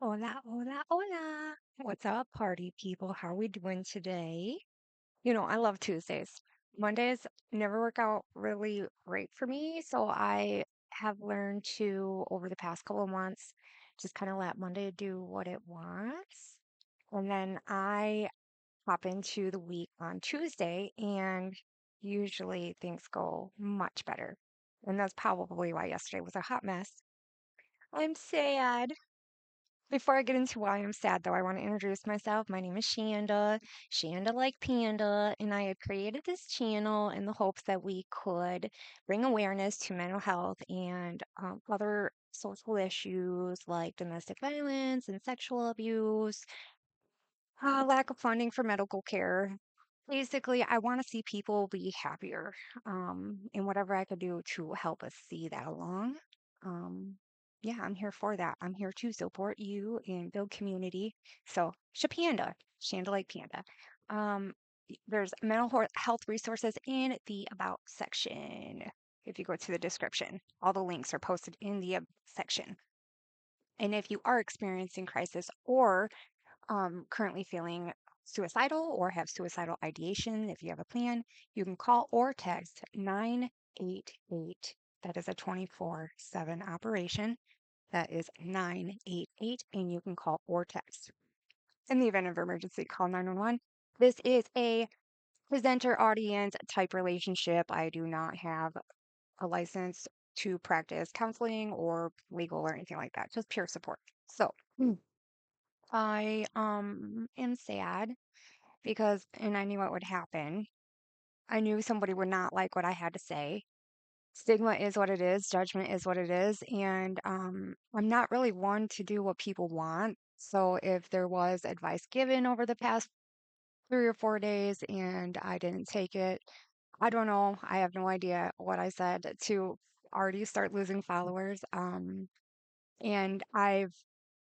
Hola, hola, hola. What's up, party people? How are we doing today? I love Tuesdays. Mondays never work out really great for me, so I have learned to, over the past couple of months, just kind of let Monday do what it wants. And then I hop into the week on Tuesday, and usually things go much better. And that's probably why yesterday was a hot mess. I'm sad. Before I get into why I'm sad, though, I want to introduce myself. My name is Shanda, Shanda like Panda, and I had created this channel in the hopes that we could bring awareness to mental health and other social issues like domestic violence and sexual abuse, lack of funding for medical care. Basically, I want to see people be happier, and whatever I could do to help us see that along. Um, yeah, I'm here for that. I'm here to support you and build community. So, Shapanda, Shanda like Panda. There's health resources in the About section. If you go to the description, all the links are posted in the section. And if you are experiencing crisis or currently feeling suicidal or have suicidal ideation, if you have a plan, you can call or text 988. That is a 24/7 operation. That is 988, and you can call or text. In the event of emergency, call 911. This is a presenter audience type relationship. I do not have a license to practice counseling or legal or anything like that, just pure support. So, I am sad because and I knew what would happen. I knew somebody would not like what I had to say. Stigma is what it is, judgment is what it is, and I'm not really one to do what people want. So if there was advice given over the past 3 or 4 days and I didn't take it, I don't know. I have no idea what I said to already start losing followers. And I've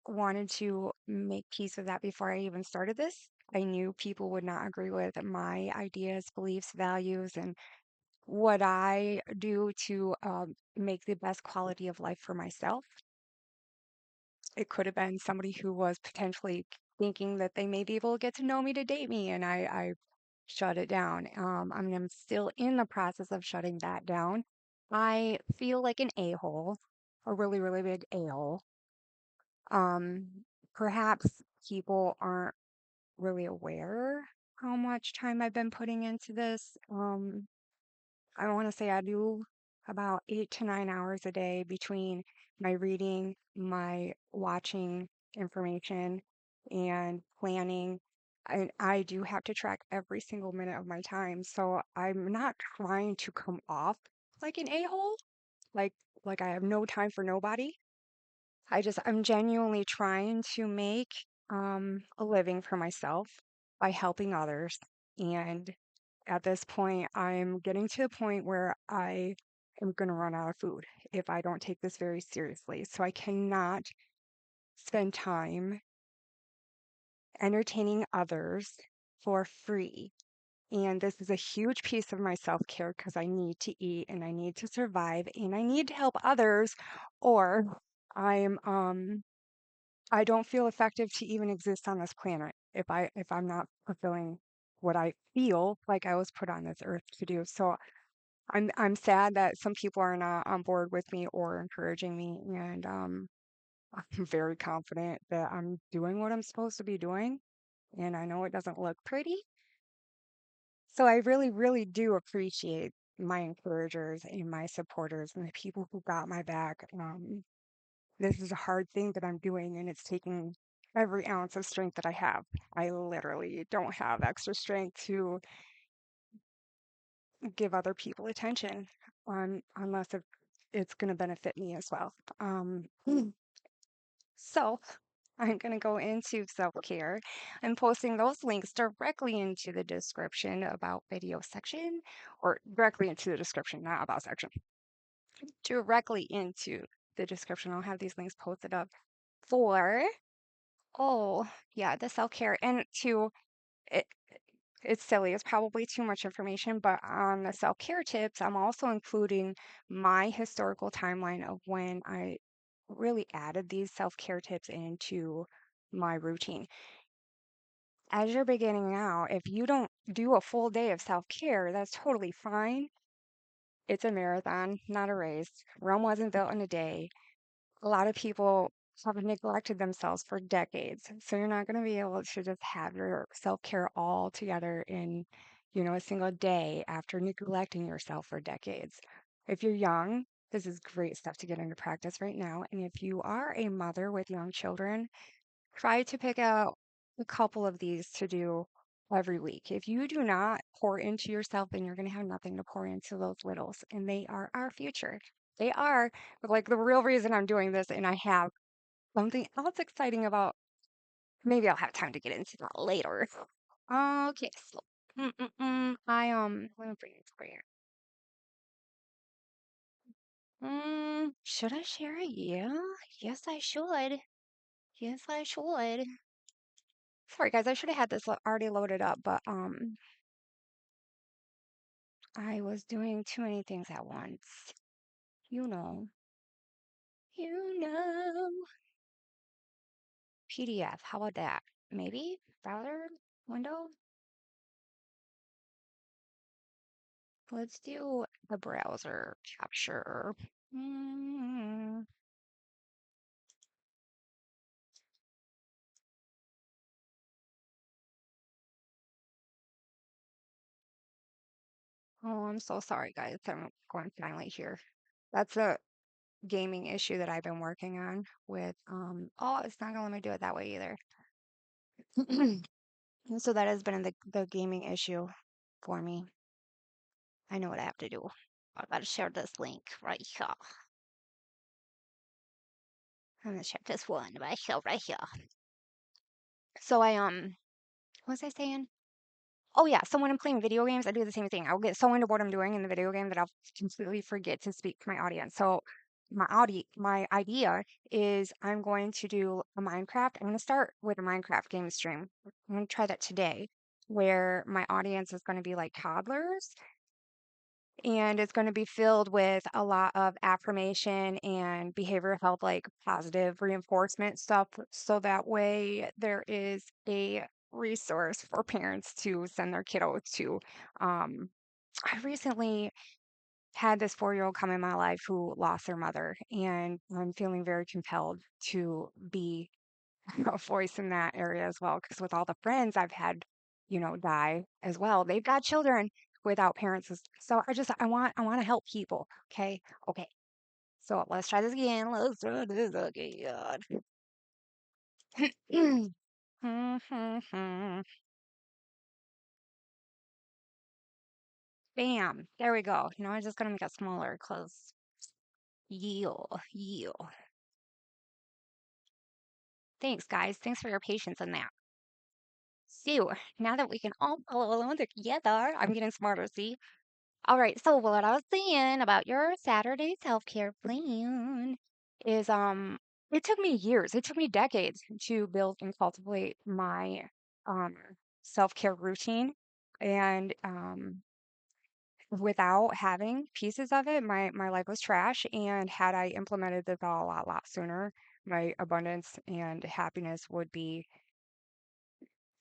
wanted to make peace with that before I even started this. I knew people would not agree with my ideas, beliefs, values, and what I do to make the best quality of life for myself. It could have been somebody who was potentially thinking that they may be able to get to know me to date me, and I shut it down. I mean, I'm still in the process of shutting that down. I feel like an a-hole, a really, really big a-hole. Um, Perhaps people aren't really aware how much time I've been putting into this. I want to say I do about 8 to 9 hours a day between my reading, my watching information, and planning. I do have to track every single minute of my time. So I'm not trying to come off like an a-hole, like like I have no time for nobody. I'm genuinely trying to make a living for myself by helping others. And at this point, I'm getting to the point where I am going to run out of food if I don't take this very seriously. So I cannot spend time entertaining others for free. And this is a huge piece of my self care because I need to eat and I need to survive and I need to help others, or I'm I don't feel effective to even exist on this planet if I'm not fulfilling what I feel like I was put on this earth to do. So I'm sad that some people are not on board with me or encouraging me, and I'm very confident that I'm doing what I'm supposed to be doing, and I know it doesn't look pretty. So I really, really do appreciate my encouragers and my supporters and the people who got my back. This is a hard thing that I'm doing, and it's taking every ounce of strength that I have. I literally don't have extra strength to give other people attention unless it's going to benefit me as well. So I'm going to go into self-care. I'm posting those links directly into the description about video section or directly into the description, not about section, directly into the description. I'll have these links posted up for Oh, yeah, the self-care. And to it, it's silly, it's probably too much information, but on the self-care tips, I'm also including my historical timeline of when I really added these self-care tips into my routine. As you're beginning out, if you don't do a full day of self-care, that's totally fine. It's a marathon, not a race. Rome wasn't built in a day. A lot of people have neglected themselves for decades. So you're not going to be able to just have your self-care all together in, a single day after neglecting yourself for decades. If you're young, this is great stuff to get into practice right now. And if you are a mother with young children, try to pick out a couple of these to do every week. If you do not pour into yourself, then you're going to have nothing to pour into those littles, and they are our future. They are like the real reason I'm doing this, and I have something else exciting about. Maybe I'll have time to get into that later. Okay, so let me bring it for you. Should I share it? Yeah, yes, I should. Yes, I should. Sorry, guys, I should have had this already loaded up, but I was doing too many things at once. You know. You know. PDF. How about that? Maybe? Browser? Window? Let's do the browser capture. Mm. Oh, I'm so sorry, guys. I'm going silent here. That's a gaming issue that I've been working on with, oh, it's not gonna let me do it that way either. So that has been the gaming issue for me. I know what I have to do. I gotta share this link right here. I'm gonna share this one right here, right here. So what was I saying? Oh yeah, so when I'm playing video games, I do the same thing. I'll get so into what I'm doing in the video game that I'll completely forget to speak to my audience. So my idea is I'm going to do a Minecraft. I'm going to start with a Minecraft game stream. I'm going to try that today, where my audience is going to be like toddlers, and it's going to be filled with a lot of affirmation and behavioral health, like positive reinforcement stuff. So that way there is a resource for parents to send their kiddos to. Um, I recently had this 4-year-old come in my life who lost their mother, and I'm feeling very compelled to be a voice in that area as well. Because with all the friends I've had, die as well, they've got children without parents. So I want to help people. Okay. Okay. So let's try this again. Let's try this again. Bam. There we go. I'm just gonna make it smaller because yeah, yeah. Thanks, guys. Thanks for your patience in that. So now that we can all follow along together, I'm getting smarter. See. All right, so what I was saying about your Saturday self-care plan is it took me years, it took me decades to build and cultivate my um self-care routine. And without having pieces of it, my life was trash. And had I implemented this all a lot sooner, my abundance and happiness would be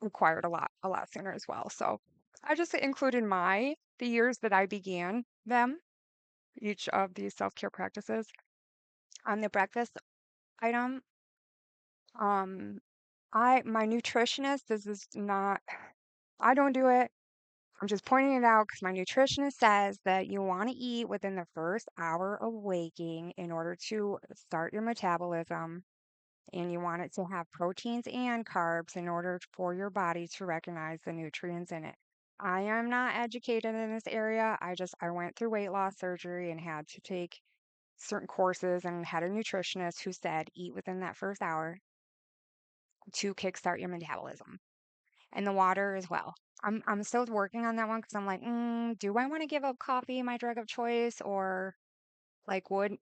required a lot sooner as well. So I just included the years that I began them, each of these self-care practices on the breakfast item. Um, my nutritionist, this is not, I don't do it. I'm just pointing it out because my nutritionist says that you want to eat within the first hour of waking in order to start your metabolism, and you want it to have proteins and carbs in order for your body to recognize the nutrients in it. I am not educated in this area. I went through weight loss surgery and had to take certain courses and had a nutritionist who said eat within that first hour to kickstart your metabolism, and the water as well. I'm still working on that one because I'm like, do I want to give up coffee, my drug of choice, or like would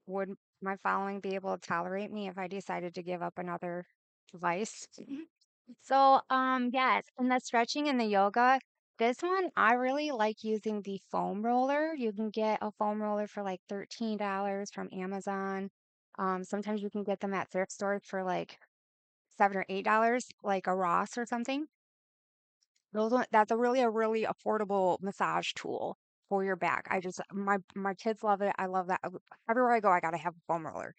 my following be able to tolerate me if I decided to give up another vice? So, yes, and the stretching and the yoga, this one, I really like using the foam roller. You can get a foam roller for like $13 from Amazon. Sometimes you can get them at thrift stores for like $7 or $8, like a Ross or something. That's a really affordable massage tool for your back. My kids love it. I love that. Everywhere I go, I gotta have a foam roller.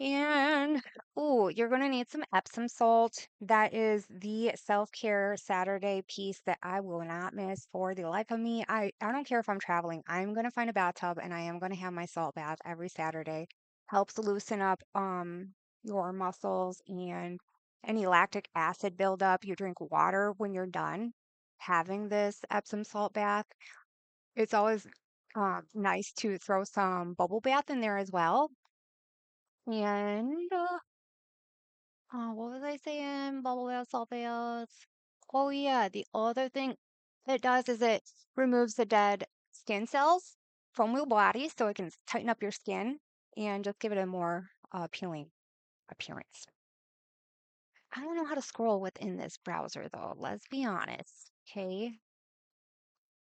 And oh, you're gonna need some Epsom salt. That is the self-care Saturday piece that I will not miss for the life of me. I don't care if I'm traveling. I'm gonna find a bathtub and I am gonna have my salt bath every Saturday. Helps loosen up your muscles and any lactic acid buildup. You drink water when you're done having this Epsom salt bath. It's always nice to throw some bubble bath in there as well. And what was I saying? Bubble bath, salt baths. Oh yeah, the other thing it does is it removes the dead skin cells from your body, so it can tighten up your skin and just give it a more appealing appearance. I don't know how to scroll within this browser though. Let's be honest, okay?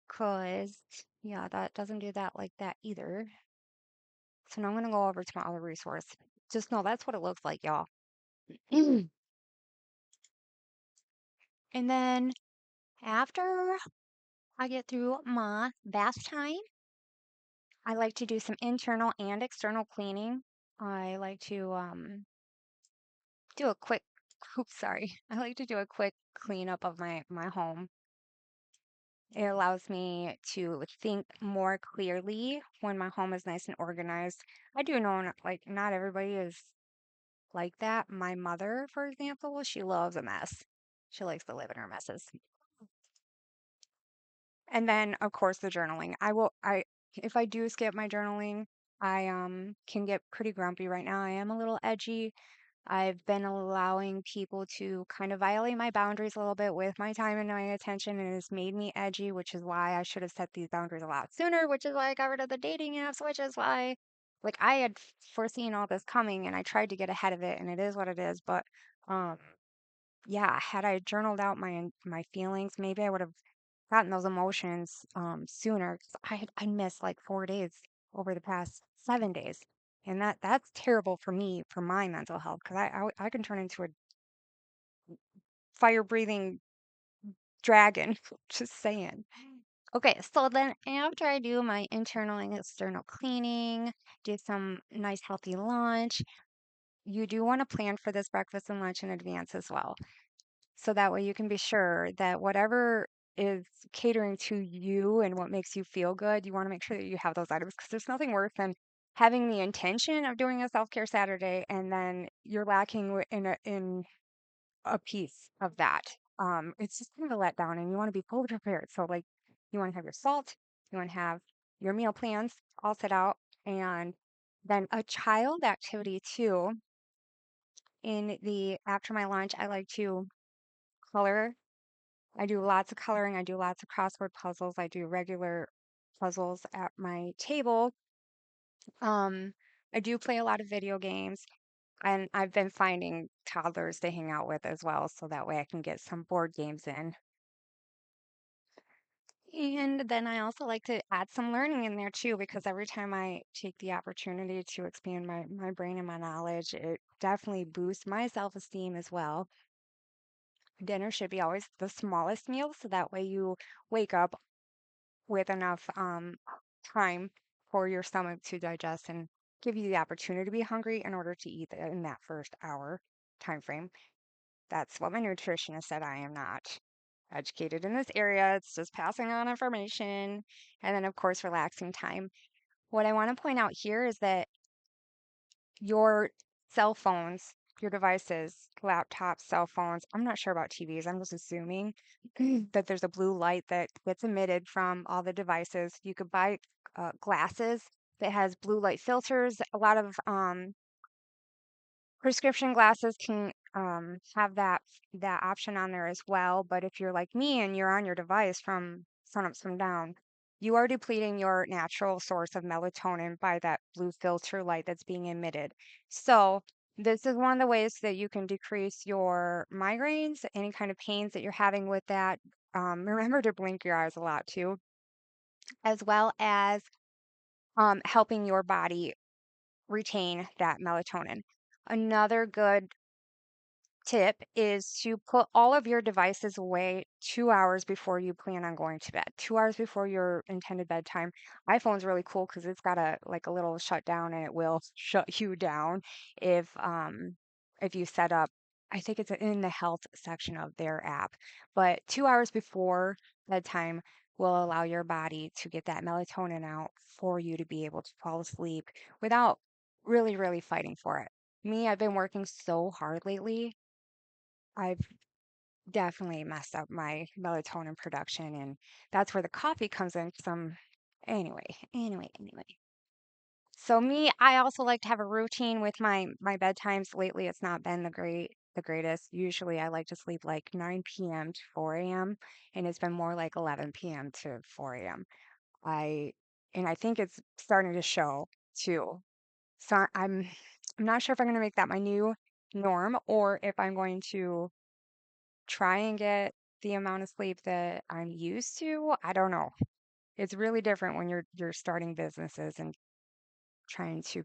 Cause yeah, that doesn't do that like that either. So now I'm gonna go over to my other resource. Just know that's what it looks like, y'all. And then after I get through my bath time, I like to do some internal and external cleaning. I like to do a quick oops, sorry. I like to do a quick cleanup of my home. It allows me to think more clearly when my home is nice and organized. I do know like not everybody is like that. My mother, for example, she loves a mess. She likes to live in her messes. And then, of course, the journaling. If I do skip my journaling, I can get pretty grumpy right now. I am a little edgy. I've been allowing people to kind of violate my boundaries a little bit with my time and my attention, and it's made me edgy, which is why I should have set these boundaries a lot sooner, which is why I got rid of the dating apps, which is why, like, I had foreseen all this coming and I tried to get ahead of it, and it is what it is. But, um, yeah, had I journaled out my feelings, maybe I would have gotten those emotions sooner. 'Cause I missed like 4 days over the past 7 days, and that's terrible for me for my mental health because I can turn into a fire breathing dragon. Just saying. Okay, so then after I do my internal and external cleaning, do some nice healthy lunch. You do want to plan for this breakfast and lunch in advance as well. So that way you can be sure that whatever is catering to you and what makes you feel good, you want to make sure that you have those items because there's nothing worse than having the intention of doing a self-care Saturday and then you're lacking in a piece of that. It's just kind of a letdown and you want to be fully prepared. So like you want to have your salt, you want to have your meal plans all set out and then a child activity too. In the after my lunch, I like to color. I do lots of coloring. I do lots of crossword puzzles. I do regular puzzles at my table. Um, I do play a lot of video games, and I've been finding toddlers to hang out with as well, so that way I can get some board games in. And then I also like to add some learning in there too, because every time I take the opportunity to expand my brain and my knowledge, it definitely boosts my self-esteem as well. Dinner should be always the smallest meal, so that way you wake up with enough time for your stomach to digest and give you the opportunity to be hungry in order to eat in that first hour time frame. That's what my nutritionist said. I am not educated in this area. It's just passing on information. And then, of course, relaxing time. What I want to point out here is that your cell phones, your devices, laptops, cell phones, I'm not sure about TVs. I'm just assuming that there's a blue light that gets emitted from all the devices. You could buy glasses that has blue light filters. A lot of prescription glasses can have that option on there as well. But if you're like me and you're on your device from sun up, sun down, you are depleting your natural source of melatonin by that blue filter light that's being emitted. So this is one of the ways that you can decrease your migraines, any kind of pains that you're having with that. Remember to blink your eyes a lot too, as well as helping your body retain that melatonin. Another good tip is to put all of your devices away 2 hours before you plan on going to bed. 2 hours before your intended bedtime. iPhone's really cool because it's got a like a little shutdown and it will shut you down if you set up. I think it's in the health section of their app. But 2 hours before bedtime will allow your body to get that melatonin out for you to be able to fall asleep without really, really fighting for it. Me, I've been working so hard lately. I've definitely messed up my melatonin production, and that's where the coffee comes in. Some anyway. So me, I also like to have a routine with my bedtimes. Lately, it's not been the greatest. Usually, I like to sleep like 9 p.m. to 4 a.m., and it's been more like 11 p.m. to 4 a.m. I and I think it's starting to show too. So I'm not sure if I'm going to make that my new norm or if I'm going to try and get the amount of sleep that I'm used to. I don't know. It's really different when you're starting businesses and trying to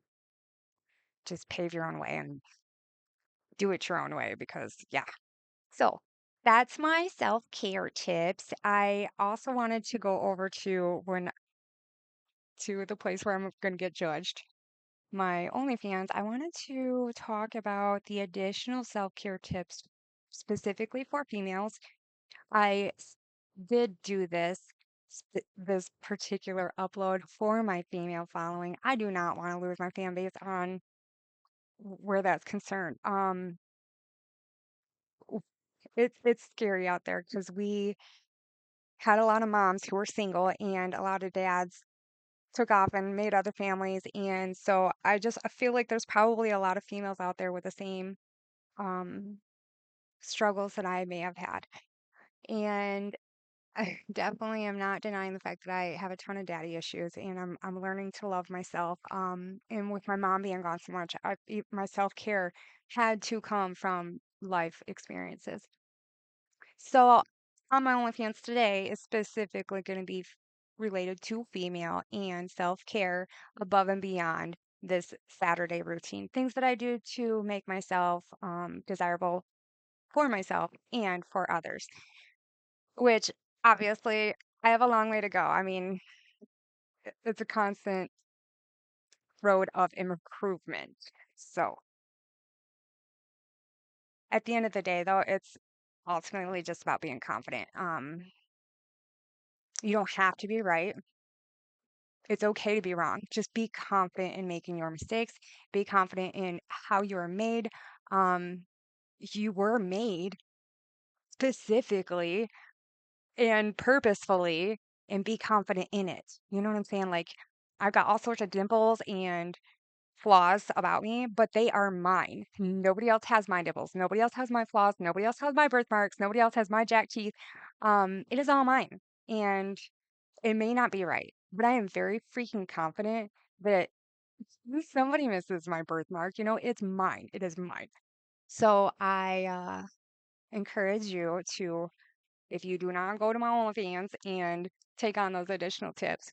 just pave your own way and do it your own way because yeah. So, that's my self-care tips. I also wanted to go over to the place where I'm going to get judged. My OnlyFans, I wanted to talk about the additional self-care tips specifically for females. I s- did do this particular upload for my female following. I do not want to lose my fan base on where that's concerned. W- it's scary out there because we had a lot of moms who were single and a lot of dads took off and made other families, and so I feel like there's probably a lot of females out there with the same um struggles that I may have had. And I definitely am not denying the fact that I have a ton of daddy issues and I'm learning to love myself. And with my mom being gone so much, my self-care had to come from life experiences. So on my OnlyFans today is specifically going to be related to female and self-care above and beyond this Saturday routine. Things that I do to make myself desirable for myself and for others, which obviously I have a long way to go. I mean, it's a constant road of improvement. So at the end of the day, though, it's ultimately just about being confident. You don't have to be right. It's okay to be wrong. Just be confident in making your mistakes. Be confident in how you are made. Um, you were made specifically and purposefully, and be confident in it. You know what I'm saying? Like, I've got all sorts of dimples and flaws about me, but they are mine. Nobody else has my dimples. Nobody else has my flaws. Nobody else has my birthmarks. Nobody else has my jack teeth. It is all mine. And it may not be right, but I am very freaking confident that if somebody misses my birthmark, it's mine. It is mine. So I encourage you to, if you do not go to my OnlyFans and take on those additional tips,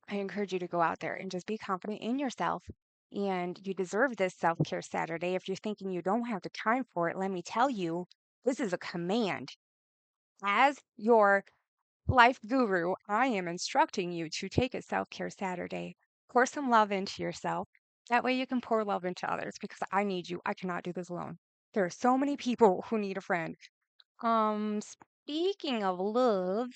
I encourage you to go out there and just be confident in yourself. And you deserve this self care Saturday. If you're thinking you don't have the time for it, let me tell you, this is a command. As your life guru, I am instructing you to take a self care Saturday. Pour some love into yourself. That way you can pour love into others because I need you. I cannot do this alone. There are so many people who need a friend. Speaking of love,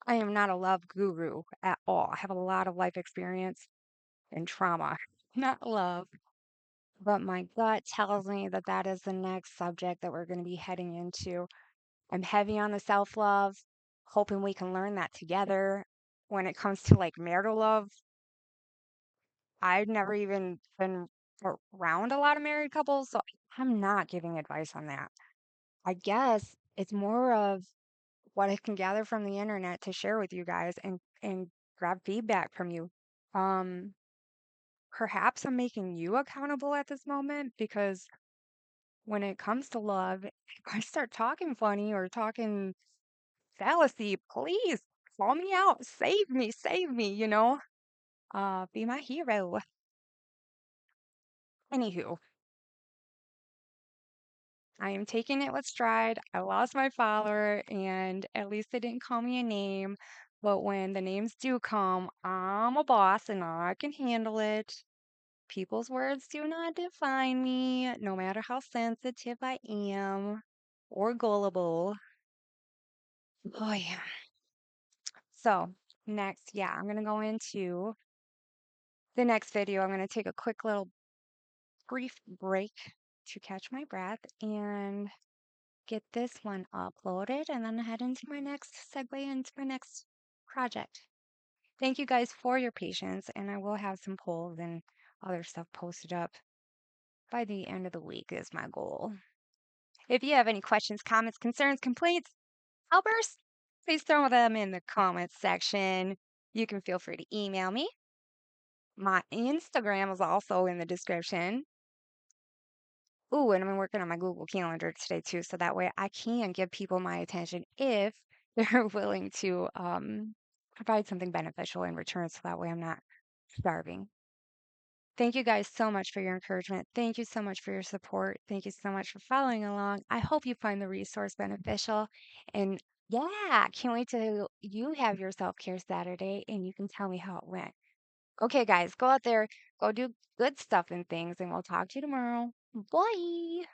I am not a love guru at all. I have a lot of life experience and trauma, not love. But my gut tells me that that is the next subject that we're going to be heading into. I'm heavy on the self love, hoping we can learn that together. When it comes to like marital love, I've never even been around a lot of married couples, so I'm not giving advice on that. I guess it's more of what I can gather from the internet to share with you guys and grab feedback from you. Um, Perhaps I'm making you accountable at this moment because when it comes to love, if I start talking funny or talking fallacy, please call me out. Save me, be my hero. Anywho, I am taking it with stride. I lost my follower, and at least they didn't call me a name. But when the names do come, I'm a boss and I can handle it. People's words do not define me, no matter how sensitive I am or gullible. Oh, yeah. So, next, yeah, I'm going to go into the next video. I'm going to take a quick little brief break to catch my breath and get this one uploaded and then head into my next segue into my next project. Thank you guys for your patience, and I will have some polls and other stuff posted up by the end of the week is my goal. If you have any questions, comments, concerns, complaints, outbursts, please throw them in the comments section. You can feel free to email me. My Instagram is also in the description. Ooh, and I'm working on my Google Calendar today too, so that way I can give people my attention if they're willing to provide something beneficial in return, so that way I'm not starving. Thank you guys so much for your encouragement. Thank you so much for your support. Thank you so much for following along. I hope you find the resource beneficial. And yeah, can't wait till you have your self-care Saturday and you can tell me how it went. Okay, guys, go out there, go do good stuff and things, and we'll talk to you tomorrow. Bye.